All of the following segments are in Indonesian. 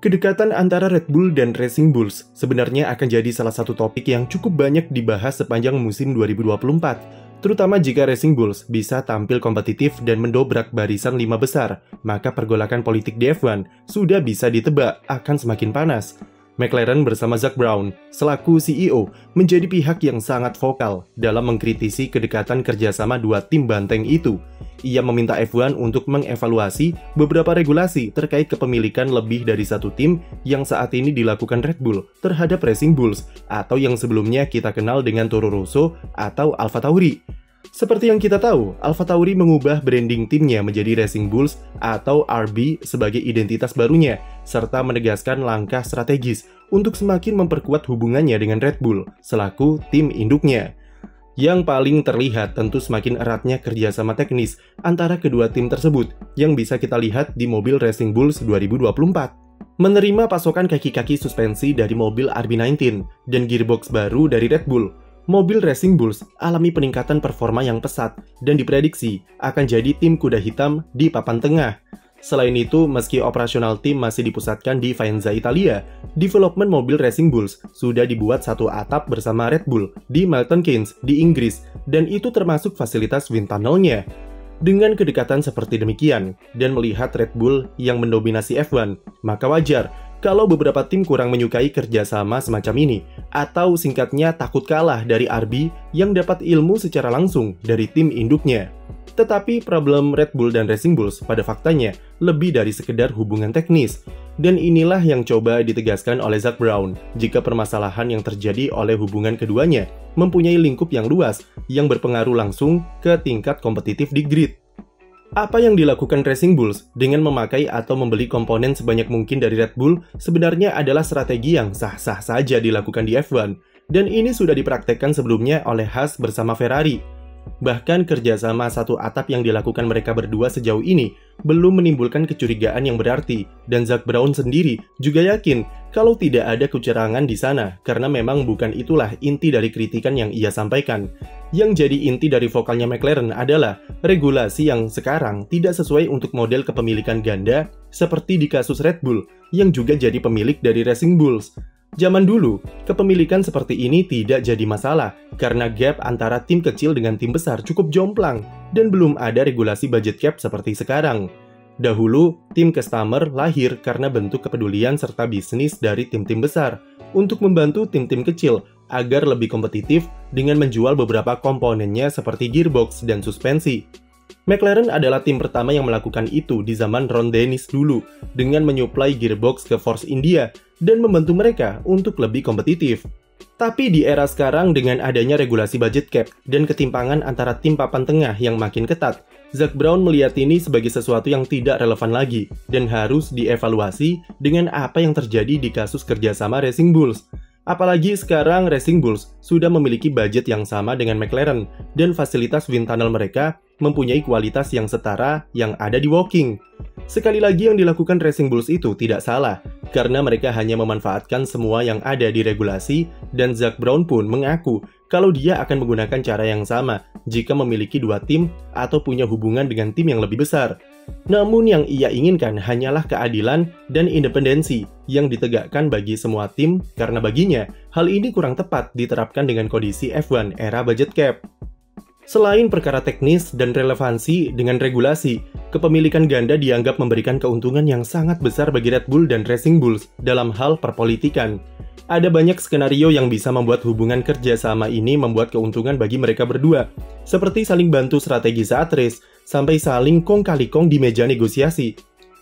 Kedekatan antara Red Bull dan Racing Bulls sebenarnya akan jadi salah satu topik yang cukup banyak dibahas sepanjang musim 2024. Terutama jika Racing Bulls bisa tampil kompetitif dan mendobrak barisan 5 besar, maka pergolakan politik di F1 sudah bisa ditebak akan semakin panas. McLaren bersama Zak Brown, selaku CEO, menjadi pihak yang sangat vokal dalam mengkritisi kedekatan kerjasama dua tim banteng itu. Ia meminta F1 untuk mengevaluasi beberapa regulasi terkait kepemilikan lebih dari satu tim yang saat ini dilakukan Red Bull terhadap Racing Bulls, atau yang sebelumnya kita kenal dengan Toro Rosso atau AlphaTauri. Seperti yang kita tahu, AlphaTauri mengubah branding timnya menjadi Racing Bulls atau RB sebagai identitas barunya, serta menegaskan langkah strategis untuk semakin memperkuat hubungannya dengan Red Bull selaku tim induknya. Yang paling terlihat tentu semakin eratnya kerjasama teknis antara kedua tim tersebut yang bisa kita lihat di mobil Racing Bulls 2024. Menerima pasokan kaki-kaki suspensi dari mobil RB19 dan gearbox baru dari Red Bull, mobil Racing Bulls alami peningkatan performa yang pesat dan diprediksi akan jadi tim kuda hitam di papan tengah. Selain itu, meski operasional tim masih dipusatkan di Faenza, Italia, development mobil Racing Bulls sudah dibuat satu atap bersama Red Bull di Milton Keynes di Inggris, dan itu termasuk fasilitas wind tunnel-nya. Dengan kedekatan seperti demikian, dan melihat Red Bull yang mendominasi F1, maka wajar kalau beberapa tim kurang menyukai kerjasama semacam ini, atau singkatnya takut kalah dari RB yang dapat ilmu secara langsung dari tim induknya. Tetapi problem Red Bull dan Racing Bulls pada faktanya lebih dari sekedar hubungan teknis. Dan inilah yang coba ditegaskan oleh Zak Brown jika permasalahan yang terjadi oleh hubungan keduanya mempunyai lingkup yang luas yang berpengaruh langsung ke tingkat kompetitif di grid. Apa yang dilakukan Racing Bulls dengan memakai atau membeli komponen sebanyak mungkin dari Red Bull sebenarnya adalah strategi yang sah-sah saja dilakukan di F1, dan ini sudah dipraktekkan sebelumnya oleh Haas bersama Ferrari. Bahkan kerjasama satu atap yang dilakukan mereka berdua sejauh ini belum menimbulkan kecurigaan yang berarti, dan Zak Brown sendiri juga yakin kalau tidak ada kecurangan di sana, karena memang bukan itulah inti dari kritikan yang ia sampaikan. Yang jadi inti dari vokalnya McLaren adalah regulasi yang sekarang tidak sesuai untuk model kepemilikan ganda seperti di kasus Red Bull yang juga jadi pemilik dari Racing Bulls. Zaman dulu, kepemilikan seperti ini tidak jadi masalah karena gap antara tim kecil dengan tim besar cukup jomplang dan belum ada regulasi budget cap seperti sekarang. Dahulu, tim customer lahir karena bentuk kepedulian serta bisnis dari tim-tim besar untuk membantu tim-tim kecil agar lebih kompetitif dengan menjual beberapa komponennya seperti gearbox dan suspensi. McLaren adalah tim pertama yang melakukan itu di zaman Ron Dennis dulu dengan menyuplai gearbox ke Force India dan membantu mereka untuk lebih kompetitif. Tapi di era sekarang dengan adanya regulasi budget cap dan ketimpangan antara tim papan tengah yang makin ketat, Zak Brown melihat ini sebagai sesuatu yang tidak relevan lagi dan harus dievaluasi dengan apa yang terjadi di kasus kerjasama Racing Bulls. Apalagi sekarang Racing Bulls sudah memiliki budget yang sama dengan McLaren dan fasilitas wind tunnel mereka mempunyai kualitas yang setara yang ada di Woking. Sekali lagi yang dilakukan Racing Bulls itu tidak salah, karena mereka hanya memanfaatkan semua yang ada di regulasi, dan Zak Brown pun mengaku kalau dia akan menggunakan cara yang sama jika memiliki dua tim atau punya hubungan dengan tim yang lebih besar. Namun yang ia inginkan hanyalah keadilan dan independensi yang ditegakkan bagi semua tim, karena baginya hal ini kurang tepat diterapkan dengan kondisi F1 era budget cap. Selain perkara teknis dan relevansi dengan regulasi, kepemilikan ganda dianggap memberikan keuntungan yang sangat besar bagi Red Bull dan Racing Bulls dalam hal perpolitikan. Ada banyak skenario yang bisa membuat hubungan kerjasama ini membuat keuntungan bagi mereka berdua, seperti saling bantu strategi saat race, sampai saling kong-kali-kong di meja negosiasi.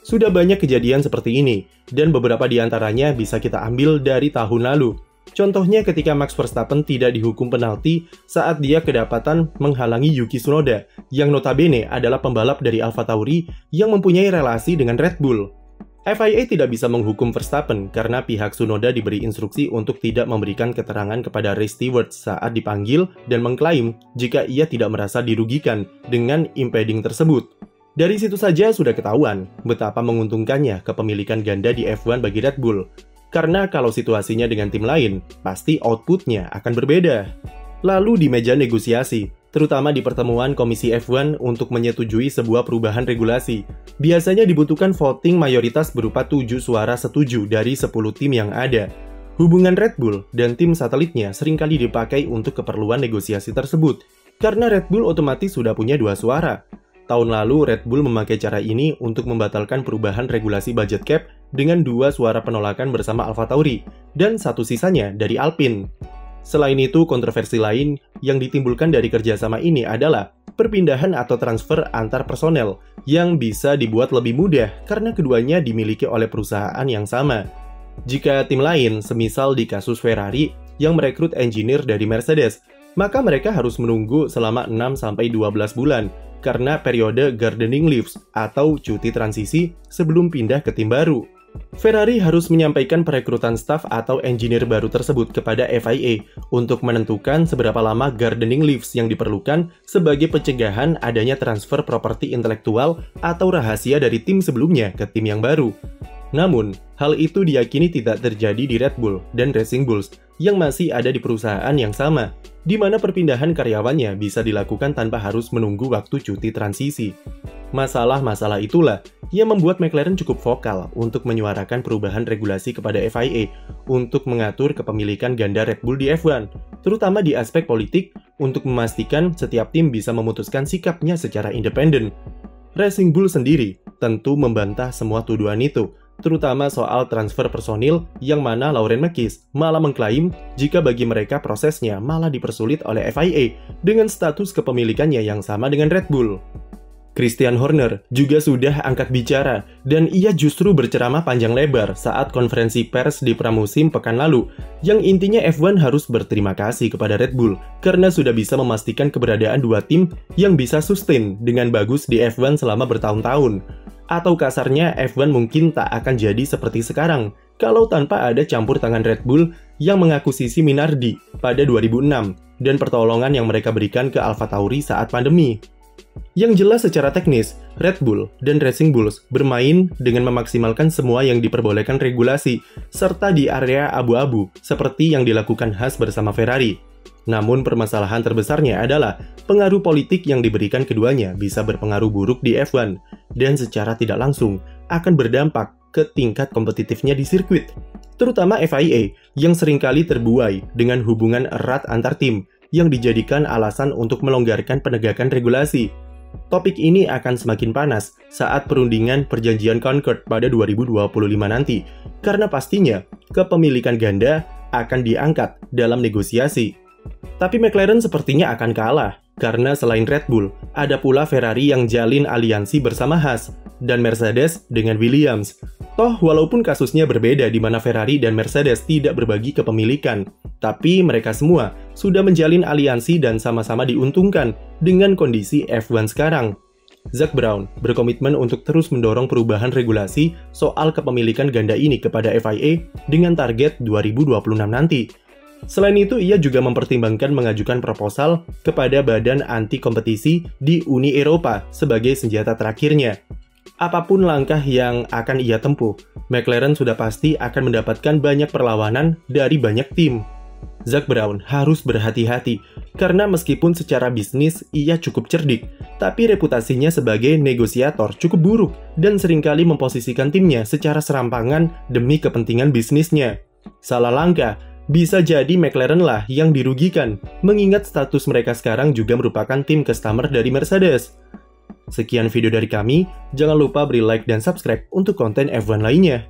Sudah banyak kejadian seperti ini, dan beberapa di antaranya bisa kita ambil dari tahun lalu. Contohnya ketika Max Verstappen tidak dihukum penalti saat dia kedapatan menghalangi Yuki Tsunoda, yang notabene adalah pembalap dari AlphaTauri yang mempunyai relasi dengan Red Bull. FIA tidak bisa menghukum Verstappen karena pihak Tsunoda diberi instruksi untuk tidak memberikan keterangan kepada race steward saat dipanggil dan mengklaim jika ia tidak merasa dirugikan dengan impeding tersebut. Dari situ saja sudah ketahuan betapa menguntungkannya kepemilikan ganda di F1 bagi Red Bull. Karena kalau situasinya dengan tim lain, pasti outputnya akan berbeda. Lalu di meja negosiasi, terutama di pertemuan Komisi F1 untuk menyetujui sebuah perubahan regulasi. Biasanya dibutuhkan voting mayoritas berupa 7 suara setuju dari 10 tim yang ada. Hubungan Red Bull dan tim satelitnya seringkali dipakai untuk keperluan negosiasi tersebut, karena Red Bull otomatis sudah punya 2 suara. Tahun lalu, Red Bull memakai cara ini untuk membatalkan perubahan regulasi budget cap dengan 2 suara penolakan bersama AlphaTauri, dan 1 sisanya dari Alpine. Selain itu, kontroversi lain yang ditimbulkan dari kerjasama ini adalah perpindahan atau transfer antar personel yang bisa dibuat lebih mudah karena keduanya dimiliki oleh perusahaan yang sama. Jika tim lain, semisal di kasus Ferrari yang merekrut engineer dari Mercedes, maka mereka harus menunggu selama 6-12 bulan karena periode gardening leaves atau cuti transisi sebelum pindah ke tim baru. Ferrari harus menyampaikan perekrutan staf atau engineer baru tersebut kepada FIA untuk menentukan seberapa lama gardening leaves yang diperlukan sebagai pencegahan adanya transfer properti intelektual atau rahasia dari tim sebelumnya ke tim yang baru. Namun, hal itu diyakini tidak terjadi di Red Bull dan Racing Bulls yang masih ada di perusahaan yang sama, di mana perpindahan karyawannya bisa dilakukan tanpa harus menunggu waktu cuti transisi. Masalah-masalah itulah yang membuat McLaren cukup vokal untuk menyuarakan perubahan regulasi kepada FIA untuk mengatur kepemilikan ganda Red Bull di F1, terutama di aspek politik untuk memastikan setiap tim bisa memutuskan sikapnya secara independen. Racing Bull sendiri tentu membantah semua tuduhan itu, terutama soal transfer personil yang mana Lauren Makis malah mengklaim jika bagi mereka prosesnya malah dipersulit oleh FIA dengan status kepemilikannya yang sama dengan Red Bull. Christian Horner juga sudah angkat bicara dan ia justru berceramah panjang lebar saat konferensi pers di pramusim pekan lalu yang intinya F1 harus berterima kasih kepada Red Bull karena sudah bisa memastikan keberadaan 2 tim yang bisa sustain dengan bagus di F1 selama bertahun-tahun. Atau kasarnya F1 mungkin tak akan jadi seperti sekarang kalau tanpa ada campur tangan Red Bull yang mengakuisisi Minardi pada 2006 dan pertolongan yang mereka berikan ke AlphaTauri saat pandemi. Yang jelas secara teknis, Red Bull dan Racing Bulls bermain dengan memaksimalkan semua yang diperbolehkan regulasi, serta di area abu-abu, seperti yang dilakukan Haas bersama Ferrari. Namun permasalahan terbesarnya adalah pengaruh politik yang diberikan keduanya bisa berpengaruh buruk di F1, dan secara tidak langsung akan berdampak ke tingkat kompetitifnya di sirkuit, terutama FIA yang seringkali terbuai dengan hubungan erat antar tim yang dijadikan alasan untuk melonggarkan penegakan regulasi. Topik ini akan semakin panas saat perundingan perjanjian Concord pada 2025 nanti, karena pastinya kepemilikan ganda akan diangkat dalam negosiasi. Tapi McLaren sepertinya akan kalah, karena selain Red Bull, ada pula Ferrari yang jalin aliansi bersama Haas, dan Mercedes dengan Williams. Toh, walaupun kasusnya berbeda di mana Ferrari dan Mercedes tidak berbagi kepemilikan, tapi mereka semua sudah menjalin aliansi dan sama-sama diuntungkan dengan kondisi F1 sekarang. Zak Brown berkomitmen untuk terus mendorong perubahan regulasi soal kepemilikan ganda ini kepada FIA dengan target 2026 nanti. Selain itu, ia juga mempertimbangkan mengajukan proposal kepada Badan Anti Kompetisi di Uni Eropa sebagai senjata terakhirnya. Apapun langkah yang akan ia tempuh, McLaren sudah pasti akan mendapatkan banyak perlawanan dari banyak tim. Zak Brown harus berhati-hati, karena meskipun secara bisnis ia cukup cerdik, tapi reputasinya sebagai negosiator cukup buruk dan seringkali memposisikan timnya secara serampangan demi kepentingan bisnisnya. Salah langkah, bisa jadi McLaren lah yang dirugikan, mengingat status mereka sekarang juga merupakan tim customer dari Mercedes. Sekian video dari kami, jangan lupa beri like dan subscribe untuk konten F1 lainnya.